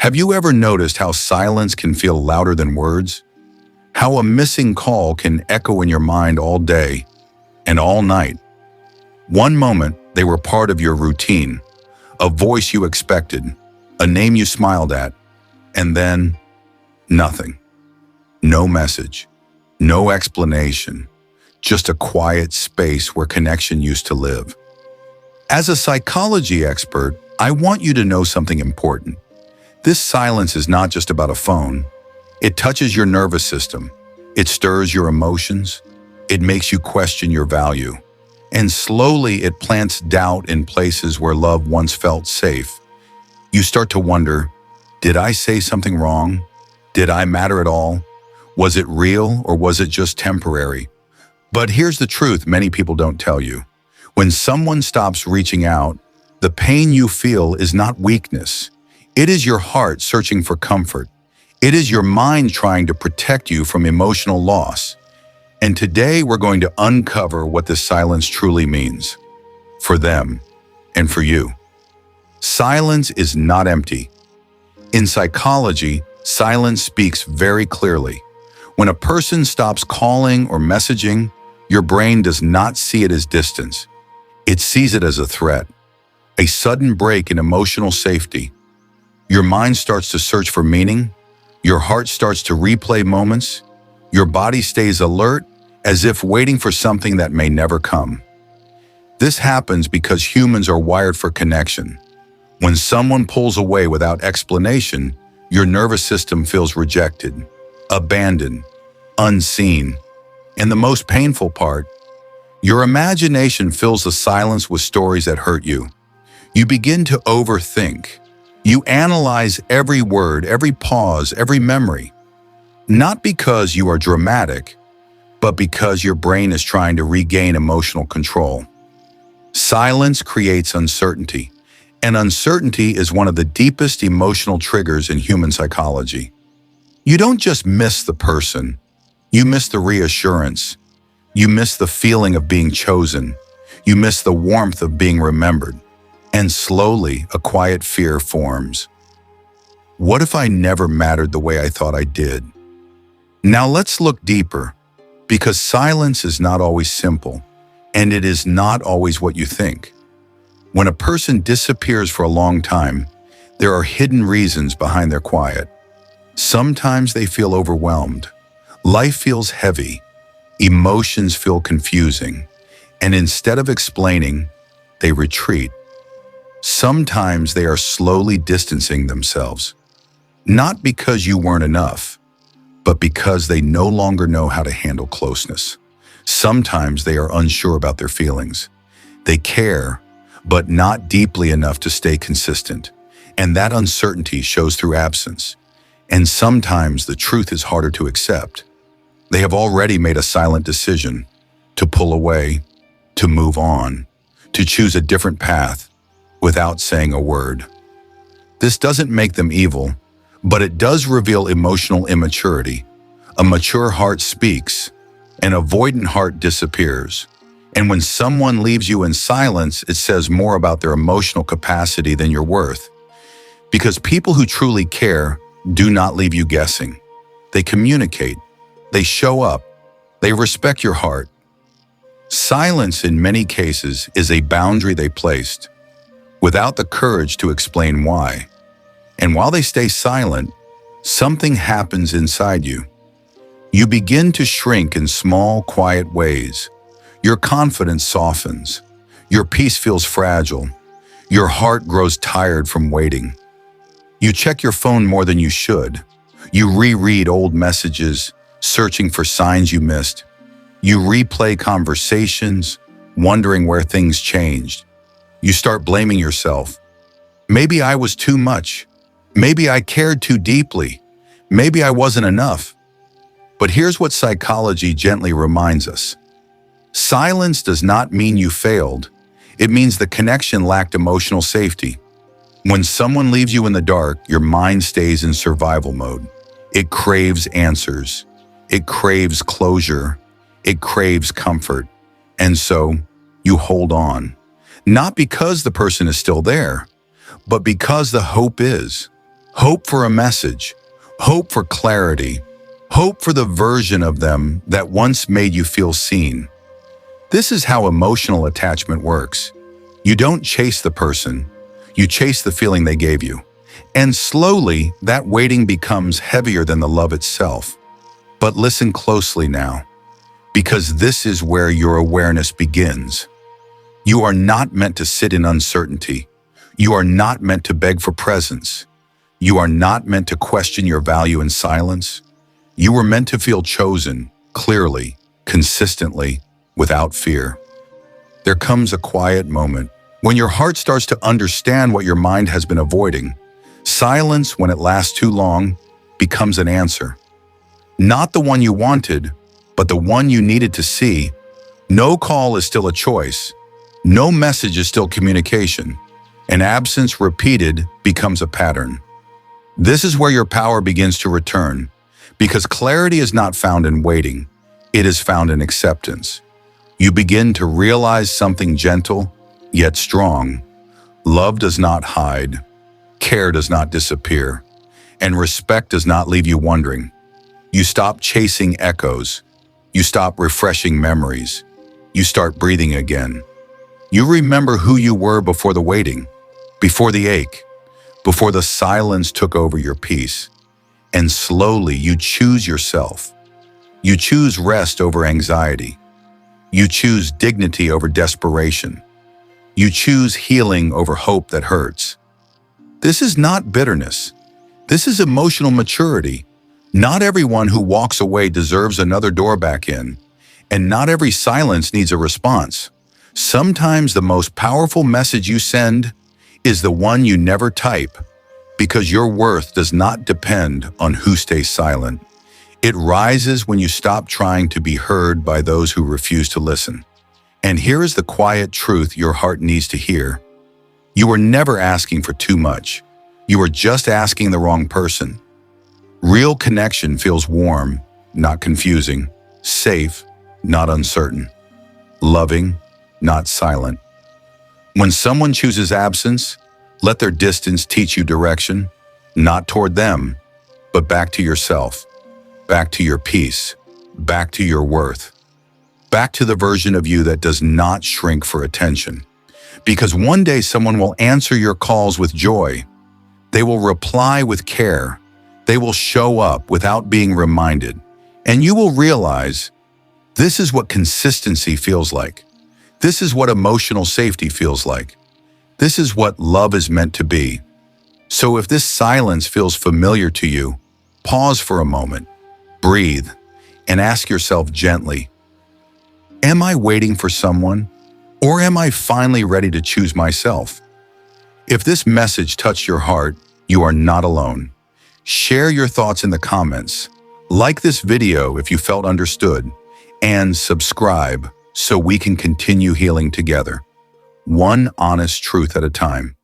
Have you ever noticed how silence can feel louder than words? How a missing call can echo in your mind all day and all night? One moment, they were part of your routine, a voice you expected, a name you smiled at, and then nothing. No message, no explanation, just a quiet space where connection used to live. As a psychology expert, I want you to know something important. This silence is not just about a phone. It touches your nervous system. It stirs your emotions. It makes you question your value. And slowly it plants doubt in places where love once felt safe. You start to wonder, did I say something wrong? Did I matter at all? Was it real or was it just temporary? But here's the truth many people don't tell you. When someone stops reaching out, the pain you feel is not weakness. It is your heart searching for comfort. It is your mind trying to protect you from emotional loss. And today we're going to uncover what this silence truly means. For them and for you. Silence is not empty. In psychology, silence speaks very clearly. When a person stops calling or messaging, your brain does not see it as distance. It sees it as a threat, a sudden break in emotional safety. Your mind starts to search for meaning. Your heart starts to replay moments. Your body stays alert, as if waiting for something that may never come. This happens because humans are wired for connection. When someone pulls away without explanation, your nervous system feels rejected, abandoned, unseen. And the most painful part, your imagination fills the silence with stories that hurt you. You begin to overthink. You analyze every word, every pause, every memory. Not because you are dramatic, but because your brain is trying to regain emotional control. Silence creates uncertainty, and uncertainty is one of the deepest emotional triggers in human psychology. You don't just miss the person, you miss the reassurance. You miss the feeling of being chosen. You miss the warmth of being remembered. And slowly, a quiet fear forms. What if I never mattered the way I thought I did? Now let's look deeper, because silence is not always simple, and it is not always what you think. When a person disappears for a long time, there are hidden reasons behind their quiet. Sometimes they feel overwhelmed. Life feels heavy. Emotions feel confusing. And instead of explaining, they retreat. Sometimes they are slowly distancing themselves, not because you weren't enough, but because they no longer know how to handle closeness. Sometimes they are unsure about their feelings. They care, but not deeply enough to stay consistent. And that uncertainty shows through absence. And sometimes the truth is harder to accept. They have already made a silent decision to pull away, to move on, to choose a different path without saying a word. This doesn't make them evil, but it does reveal emotional immaturity. A mature heart speaks, an avoidant heart disappears. And when someone leaves you in silence, it says more about their emotional capacity than your worth. Because people who truly care do not leave you guessing. They communicate, they show up, they respect your heart. Silence, in many cases, is a boundary they placed, without the courage to explain why. And while they stay silent, something happens inside you. You begin to shrink in small, quiet ways. Your confidence softens. Your peace feels fragile. Your heart grows tired from waiting. You check your phone more than you should. You reread old messages, searching for signs you missed. You replay conversations, wondering where things changed. You start blaming yourself. Maybe I was too much. Maybe I cared too deeply. Maybe I wasn't enough. But here's what psychology gently reminds us. Silence does not mean you failed. It means the connection lacked emotional safety. When someone leaves you in the dark, your mind stays in survival mode. It craves answers. It craves closure. It craves comfort. And so, you hold on. Not because the person is still there, but because the hope is. Hope for a message, hope for clarity, hope for the version of them that once made you feel seen. This is how emotional attachment works. You don't chase the person, you chase the feeling they gave you. And slowly, that waiting becomes heavier than the love itself. But listen closely now, because this is where your awareness begins. You are not meant to sit in uncertainty. You are not meant to beg for presence. You are not meant to question your value in silence. You were meant to feel chosen, clearly, consistently, without fear. There comes a quiet moment when your heart starts to understand what your mind has been avoiding. Silence, when it lasts too long, becomes an answer. Not the one you wanted, but the one you needed to see. No call is still a choice. No message is still communication. An absence repeated becomes a pattern. This is where your power begins to return, because clarity is not found in waiting. It is found in acceptance. You begin to realize something gentle, yet strong. Love does not hide. Care does not disappear. And respect does not leave you wondering. You stop chasing echoes. You stop refreshing memories. You start breathing again. You remember who you were before the waiting, before the ache, before the silence took over your peace. And slowly you choose yourself. You choose rest over anxiety. You choose dignity over desperation. You choose healing over hope that hurts. This is not bitterness. This is emotional maturity. Not everyone who walks away deserves another door back in, and not every silence needs a response. Sometimes the most powerful message you send is the one you never type, because your worth does not depend on who stays silent. It rises when you stop trying to be heard by those who refuse to listen. And here is the quiet truth your heart needs to hear. You were never asking for too much. You were just asking the wrong person. Real connection feels warm, not confusing, safe, not uncertain, loving, not silent. When someone chooses absence, let their distance teach you direction, not toward them, but back to yourself, back to your peace, back to your worth, back to the version of you that does not shrink for attention. Because one day someone will answer your calls with joy. They will reply with care. They will show up without being reminded. And you will realize this is what consistency feels like. This is what emotional safety feels like. This is what love is meant to be. So if this silence feels familiar to you, pause for a moment, breathe, and ask yourself gently, am I waiting for someone? Or am I finally ready to choose myself? If this message touched your heart, you are not alone. Share your thoughts in the comments. Like this video if you felt understood. And subscribe so we can continue healing together. One honest truth at a time.